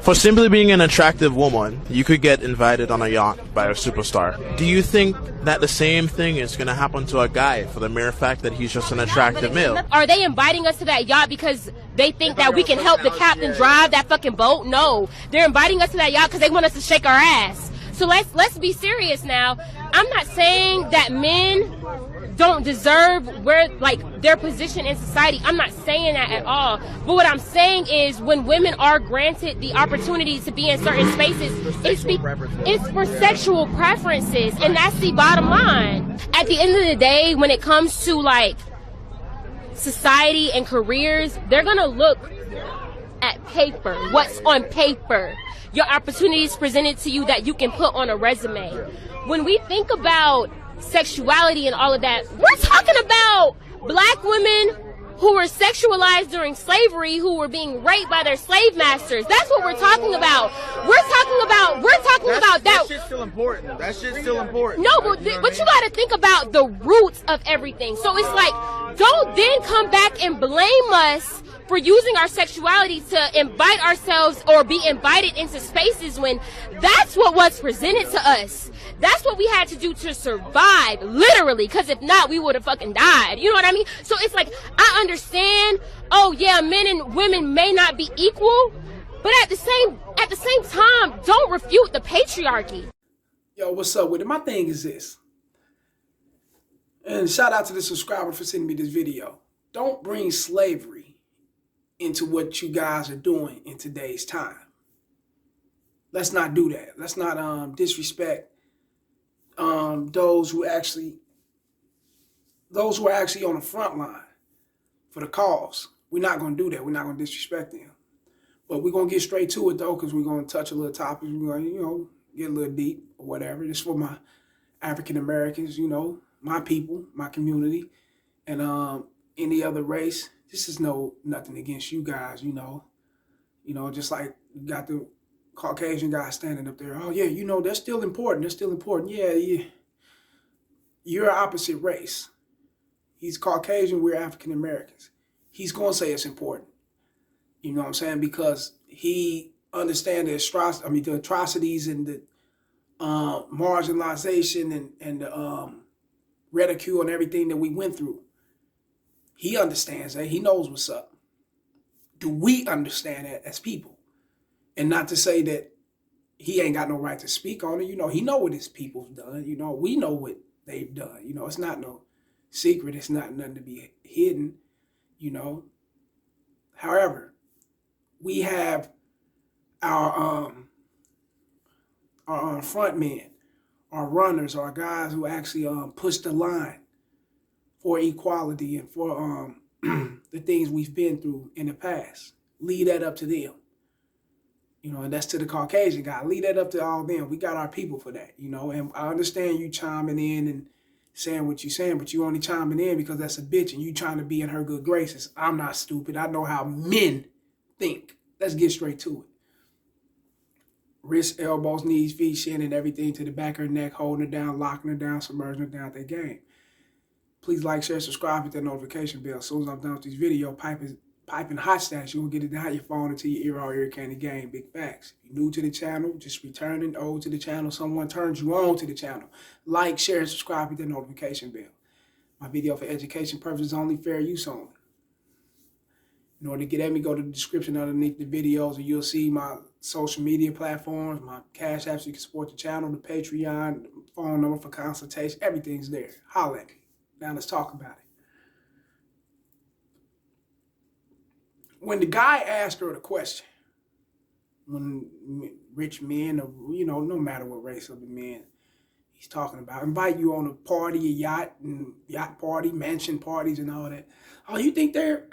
For simply being an attractive woman, you could get invited on a yacht by a superstar. Do you think that the same thing is going to happen to a guy for the mere fact that he's just an attractive male? Are they inviting us to that yacht because they think that we can help the captain drive that fucking boat? No. They're inviting us to that yacht because they want us to shake our ass. So let's be serious now. I'm not saying that men don't deserve their position in society. I'm not saying that at all. But what I'm saying is when women are granted the opportunity to be in certain spaces, it's for sexual preferences. And that's the bottom line. At the end of the day, when it comes to like society and careers, they're going to look at paper, what's on paper, your opportunities presented to you that you can put on a resume. When we think about sexuality and all of that, we're talking about black women who were sexualized during slavery, who were being raped by their slave masters. That's what we're talking about. We're talking about that. That shit's still important. That shit's still important. No, but you got to think about the roots of everything. So it's like, don't then come back and blame us for using our sexuality to invite ourselves or be invited into spaces when that's what was presented to us. That's what we had to do to survive, literally, because if not, we would have fucking died. You know what I mean? So it's like, I understand, oh yeah, men and women may not be equal, but at the same time, don't refute the patriarchy. Yo, what's up with it? My thing is this. And shout out to the subscriber for sending me this video. Don't bring slavery into what you guys are doing in today's time. Let's not do that. Let's not disrespect those who are actually on the front line for the cause. We're not going to do that. We're not going to disrespect them. But we're going to get straight to it, though, because we're going to touch a little topic. We're going to, get a little deep or whatever. This is for my African Americans, my people, my community, and any other race. This is nothing against you guys, just like you got the Caucasian guy standing up there. Oh yeah, that's still important. That's still important. Yeah. You're opposite race. He's Caucasian. We're African Americans. He's gonna say it's important. You know what I'm saying? Because he understands the atrocities and the marginalization and the ridicule and everything that we went through. He understands that. He knows what's up. Do we understand that as people? And not to say that he ain't got no right to speak on it. He know what his people's done. We know what they've done. It's not no secret. It's not nothing to be hidden, However, we have our front men, our runners, our guys who actually push the line for equality and for the things we've been through in the past. Leave that up to them. And that's to the Caucasian guy. Leave that up to all them. We got our people for that, And I understand you chiming in and saying what you're saying, but you only chiming in because that's a bitch and you trying to be in her good graces. I'm not stupid. I know how men think. Let's get straight to it. Wrists, elbows, knees, feet, shin, and everything to the back of her neck, holding her down, locking her down, submerging her down at that game. Please like, share, subscribe, hit that notification bell. As soon as I'm done with this video, piping hot stats, you're going to get it down your phone into your ear, all ear candy game. Big facts. If you're new to the channel, just returning old to the channel. Someone turns you on to the channel. Like, share, and subscribe, hit that notification bell. My video for education purposes only, fair use only. In order to get at me, go to the description underneath the videos and you'll see my social media platforms, my cash apps, you can support the channel, the Patreon, the phone number for consultation, everything's there. Holla at me. Now let's talk about it. When the guy asked her the question, when rich men, or, no matter what race of the men he's talking about, invite you on a party, a yacht party, mansion parties and all that. Oh, you think they're,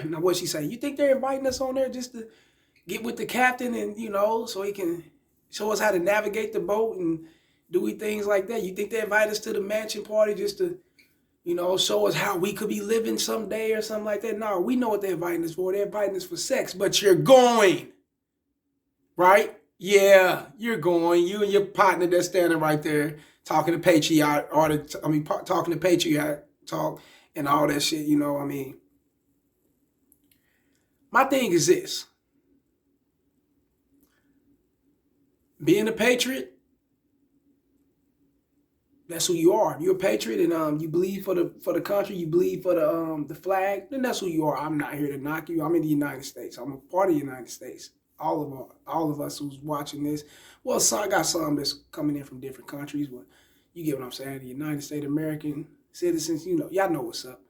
now what'd she say? You think they're inviting us on there just to get with the captain and, so he can show us how to navigate the boat and do things like that? You think they invite us to the mansion party just to, show us how we could be living someday or something like that? No, we know what they're inviting us for. They're inviting us for sex, but you're going, right? Yeah, you're going. You and your partner that's standing right there talking to patriot, talking to patriot talk and all that shit, My thing is this. being a patriot, that's who you are. If you're a patriot and you bleed for the country, you bleed for the flag, then that's who you are. I'm not here to knock you. I'm in the United States. I'm a part of the United States. All of us who's watching this. Well, so I got some that's coming in from different countries, but you get what I'm saying. The United States American citizens, y'all know what's up.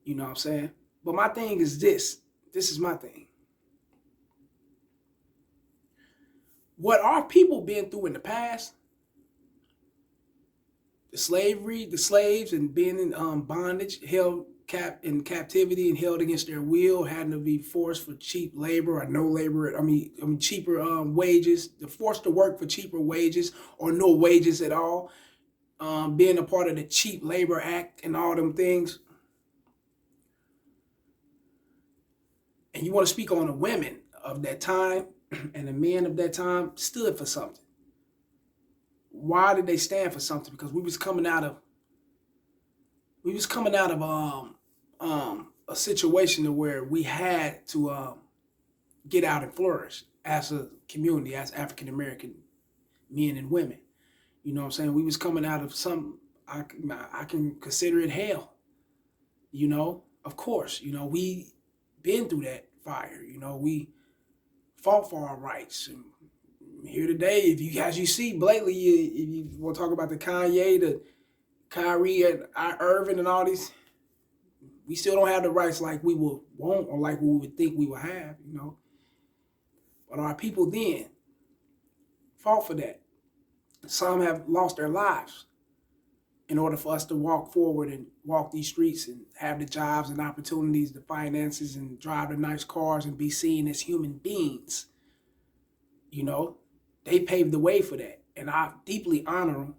You know what I'm saying? But my thing is this. This is my thing. What our people been through in the past, the slavery, the slaves, and being in bondage, held in captivity and held against their will, having to be forced for cheap labor or no labor. Cheaper wages. They're forced to work for cheaper wages or no wages at all. Being a part of the Cheap Labor Act and all them things. And you want to speak on the women of that time and the men of that time stood for something. Why did they stand for something? Because we was coming out of a situation where we had to get out and flourish as a community, as African American men and women. You know what I'm saying? We was coming out of some, I can consider it hell. Of course, we been through that fire. We fought for our rights. And here today, as you see blatantly, if you want to talk about the Kanye, the Kyrie, and Irvin, and all these, we still don't have the rights like we would want or like we would think we would have. But our people then fought for that. Some have lost their lives in order for us to walk forward and walk these streets and have the jobs and opportunities, the finances, and drive the nice cars and be seen as human beings. They paved the way for that. And I deeply honor them,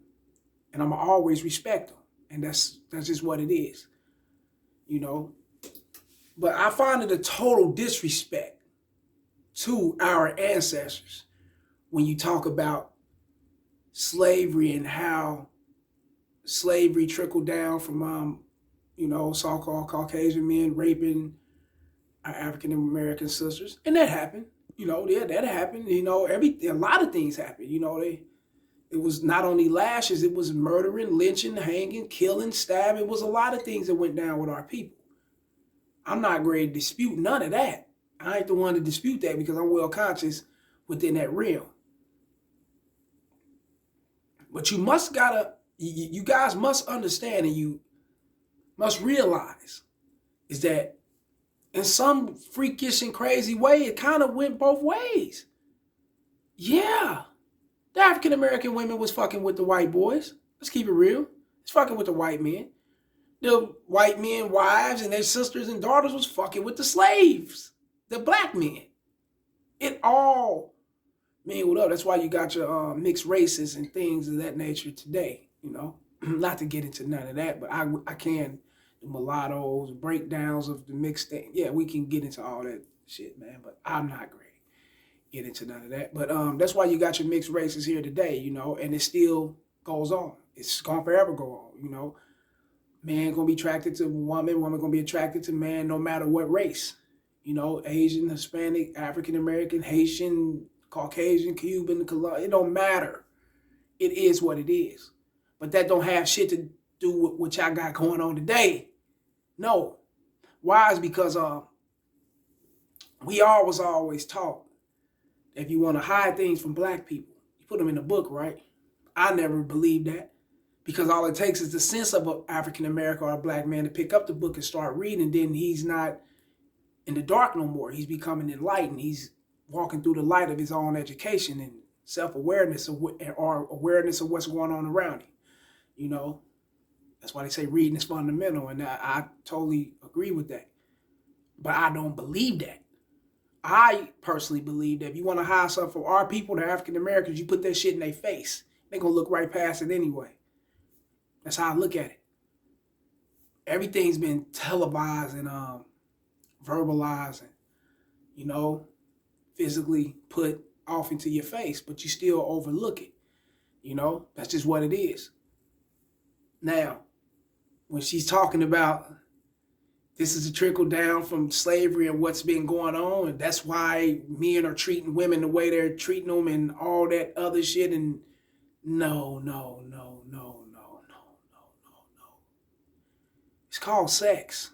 and I'm going to always respect them. And that's just what it is. But I find it a total disrespect to our ancestors when you talk about slavery and how slavery trickled down from, so-called Caucasian men raping our African American sisters. And that happened. That happened. A lot of things happened. It was not only lashes, it was murdering, lynching, hanging, killing, stabbing. It was a lot of things that went down with our people. I'm not going to dispute none of that. I ain't the one to dispute that because I'm well conscious within that realm. But you guys must understand and you must realize is that in some freakish and crazy way, it kind of went both ways. Yeah. The African-American women was fucking with the white boys. Let's keep it real. It's fucking with the white men. The white men, wives, and their sisters and daughters was fucking with the slaves. The black men. It all mingled up. That's why you got your mixed races and things of that nature today, Not to get into none of that, but I can. The mulattoes, breakdowns of the mixed thing. Yeah, we can get into all that shit, man, but I'm not great. Get into none of that. But that's why you got your mixed races here today, and it still goes on. It's gonna forever go on, Man gonna be attracted to woman gonna be attracted to man no matter what race. Asian, Hispanic, African American, Haitian, Caucasian, Cuban, Colombian, it don't matter. It is what it is. But that don't have shit to do with what y'all got going on today. No. Why? Is because we always taught if you want to hide things from black people, you put them in a book, right? I never believed that because all it takes is the sense of an African American or a black man to pick up the book and start reading, and then he's not in the dark no more. He's becoming enlightened. He's walking through the light of his own education and self-awareness or awareness of what's going on around him. That's why they say reading is fundamental, and I totally agree with that. But I don't believe that. I personally believe that if you want to hide something from our people, the African Americans, you put that shit in their face. They're going to look right past it anyway. That's how I look at it. Everything's been televised and verbalized and, physically put off into your face, but you still overlook it. That's just what it is. Now, when she's talking about This is a trickle down from slavery and what's been going on. And that's why men are treating women the way they're treating them and all that other shit. And no. It's called sex.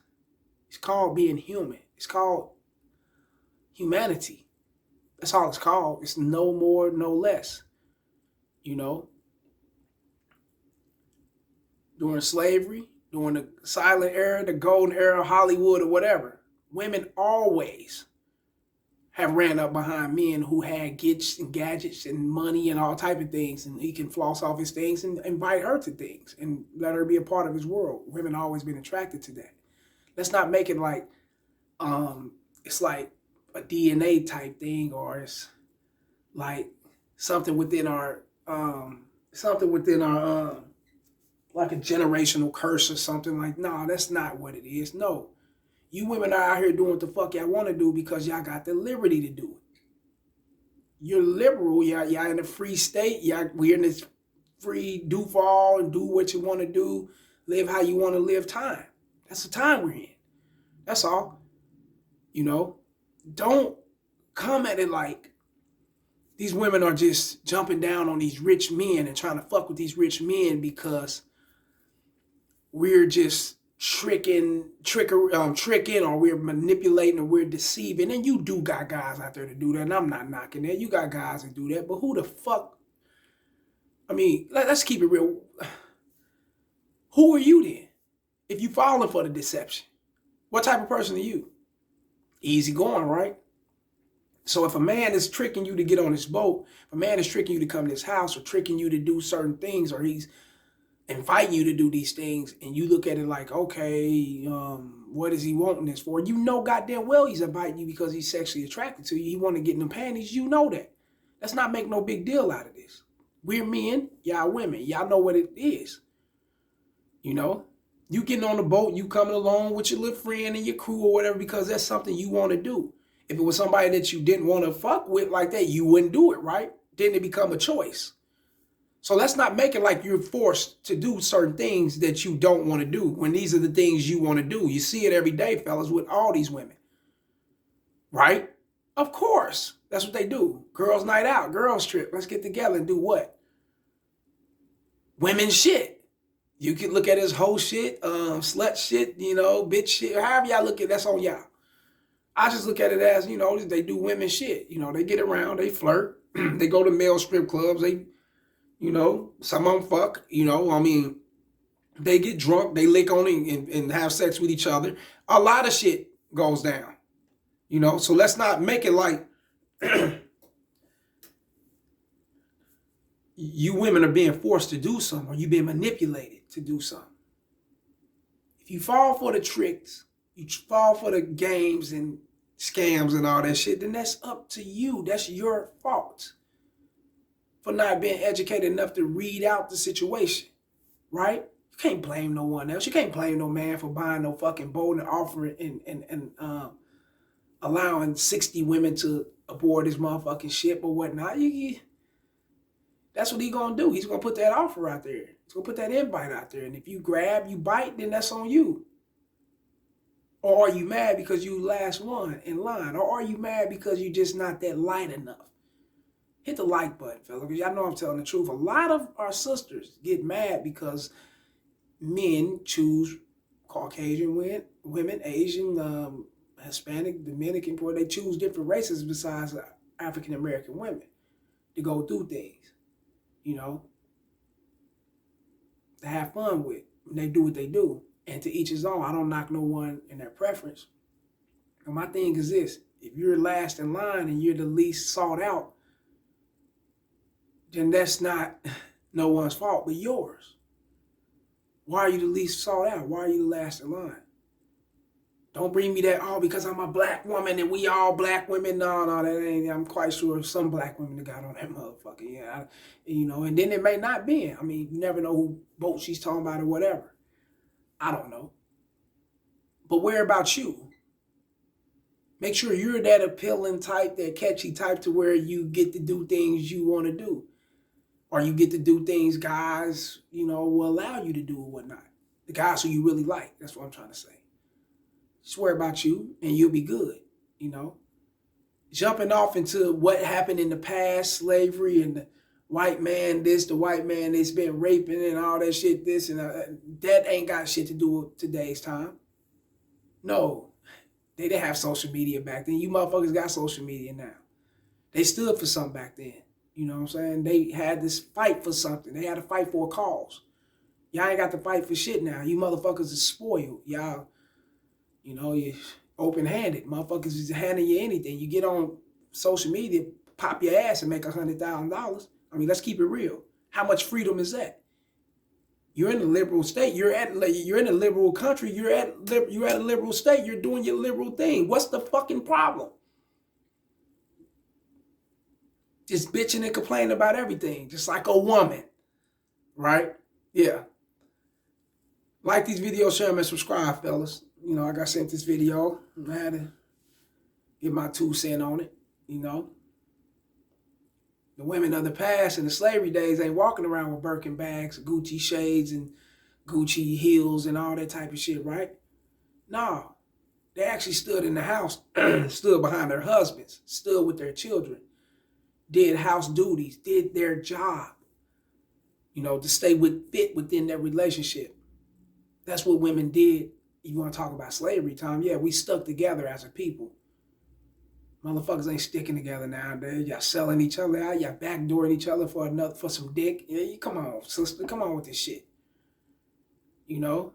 It's called being human. It's called humanity. That's all it's called. It's no more, no less. You know? During slavery, during the silent era, the golden era, Hollywood or whatever, women always have ran up behind men who had gifts and gadgets and money and all type of things, and he can floss off his things and invite her to things and let her be a part of his world. Women always been attracted to that. Let's not make it like it's like a DNA type thing, or it's like something within our like a generational curse or something. Like, no, that's not what it is. No. You women are out here doing what the fuck y'all want to do because y'all got the liberty to do it. You're liberal. Y'all in a free state. We're in this free do for all and do what you want to do. Live how you want to live time. That's the time we're in. That's all. You know, don't come at it like these women are just jumping down on these rich men and trying to fuck with these rich men because we're just tricking, or we're manipulating, or we're deceiving. And you do got guys out there to do that, and I'm not knocking that. You got guys that do that, but who the fuck? I mean, let's keep it real. Who are you then? If you falling for the deception, what type of person are you? Easy going, right? So if a man is tricking you to get on his boat, if a man is tricking you to come to his house, or tricking you to do certain things, or he's inviting you to do these things, and you look at it like, okay, what is he wanting this for? You know goddamn well he's inviting you because he's sexually attracted to you. He want to get in them panties. You know that. Let's not make no big deal out of this. We're men, y'all women. Y'all know what it is. You know? You getting on the boat, you coming along with your little friend and your crew or whatever because that's something you want to do. If it was somebody that you didn't want to fuck with like that, you wouldn't do it, right? Then it become a choice. So let's not make it like you're forced to do certain things that you don't want to do when these are the things you want to do. You see it every day, fellas, with all these women. Right? Of course. That's what they do. Girls' night out, girls' trip. Let's get together and do what? Women shit. You can look at it as hoe shit, slut shit, you know, bitch shit. However y'all look at it, that's on y'all. I just look at it as, you know, they do women shit. You know, they get around, they flirt. They go to male strip clubs. They, you know, some of them fuck, you know, I mean, they get drunk, they lick on it and have sex with each other. A lot of shit goes down, you know, so let's not make it like you women are being forced to do something or you being manipulated to do something. If you fall for the tricks, you fall for the games and scams and all that shit, then that's up to you. That's your fault for not being educated enough to read out the situation, right? You can't blame no one else. You can't blame no man for buying no fucking boat and offering and allowing 60 women to aboard his motherfucking ship or whatnot. That's what he's gonna do. He's gonna put that offer out there. He's gonna put that invite out there. And if you grab, you bite, then that's on you. Or are you mad because you last one in line? Or are you mad because you're just not that light enough? Hit the like button, fella, because y'all know I'm telling the truth. A lot of our sisters get mad because men choose Caucasian women, Asian, Hispanic, Dominican, boy, they choose different races besides African American women to go do things, you know, to have fun with. And they do what they do. And to each his own. I don't knock no one in their preference. And my thing is this: if you're last in line and you're the least sought out, then that's not no one's fault but yours. Why are you the least sought out? Why are you the last in line? Don't bring me that, oh, because I'm a black woman and we all black women. No, that ain't. I'm quite sure some black women that got on that motherfucker. Yeah, you know, and then it may not be. I mean, you never know who boat she's talking about or whatever. I don't know. But where about you? Make sure you're that appealing type, that catchy type to where you get to do things you want to do. Or you get to do things guys, you know, will allow you to do or whatnot. The guys who you really like. That's what I'm trying to say. Just worry about you and you'll be good, you know. Jumping off into what happened in the past, slavery and the white man this, the white man that's been raping and all that shit this, and that ain't got shit to do with today's time. No, they didn't have social media back then. You motherfuckers got social media now. They stood for something back then. You know what I'm saying? They had this fight for something. They had to fight for a cause. Y'all ain't got to fight for shit now. You motherfuckers is spoiled. Y'all, you know, you open-handed. Motherfuckers is handing you anything. You get on social media, pop your ass and make $100,000. I mean, let's keep it real. How much freedom is that? You're in a liberal state. You're in a liberal country. You're at a liberal state. You're doing your liberal thing. What's the fucking problem? Just bitching and complaining about everything, just like a woman, right? Yeah. Like these videos, share them, and subscribe, fellas. You know, I got sent this video. I had to get my 2 cents on it, you know. The women of the past in the slavery days ain't walking around with Birkin bags, Gucci shades, and Gucci heels and all that type of shit, right? No. They actually stood in the house, stood behind their husbands, stood with their children, did house duties, did their job, you know, to stay fit within their relationship. That's what women did. You want to talk about slavery time? Yeah, we stuck together as a people. Motherfuckers ain't sticking together nowadays. Y'all selling each other out. Y'all backdooring each other for some dick. Yeah, come on, sister. Come on with this shit. You know?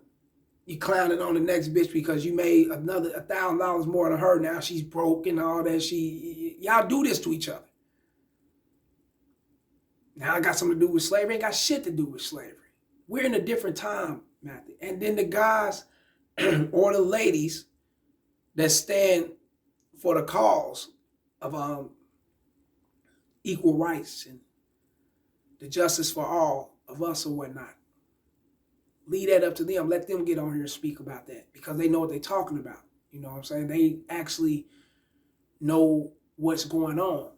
You clowning on the next bitch because you made another $1,000 more than her. Now she's broke and all that. Y'all do this to each other. Now I got something to do with slavery. Ain't got shit to do with slavery. We're in a different time, Matthew. And then the guys or the ladies that stand for the cause of equal rights and the justice for all of us or whatnot. Leave that up to them. Let them get on here and speak about that because they know what they're talking about. You know what I'm saying? They actually know what's going on,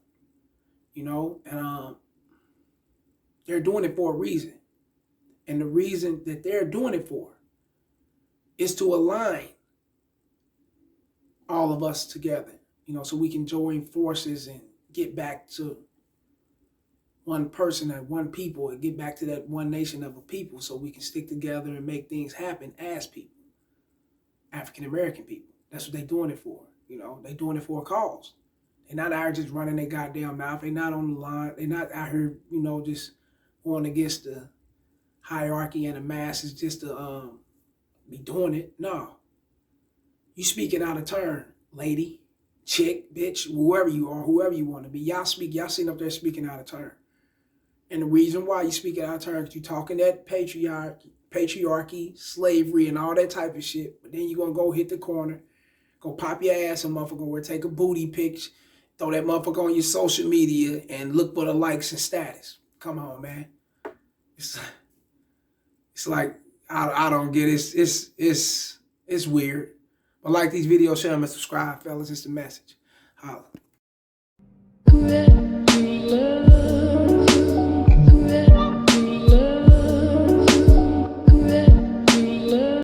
you know, and they're doing it for a reason. And the reason that they're doing it for is to align all of us together, you know, so we can join forces and get back to one person and one people and get back to that one nation of a people so we can stick together and make things happen as people, African-American people. That's what they're doing it for, you know. They're doing it for a cause. They're not out here just running their goddamn mouth. They're not on the line. They're not out here, you know, just going against the hierarchy and the masses just to be doing it. No. You speaking out of turn, lady, chick, bitch, whoever you are, whoever you want to be. Y'all sitting up there speaking out of turn. And the reason why you speaking out of turn is you talking that patriarchy, slavery, and all that type of shit. But then you're going to go hit the corner, go pop your ass and motherfucker, or take a booty pic, throw that motherfucker on your social media and look for the likes and status. Come on, man. It's like, I don't get it. It's weird. But like these videos, share them and subscribe, fellas. It's the message. Holla.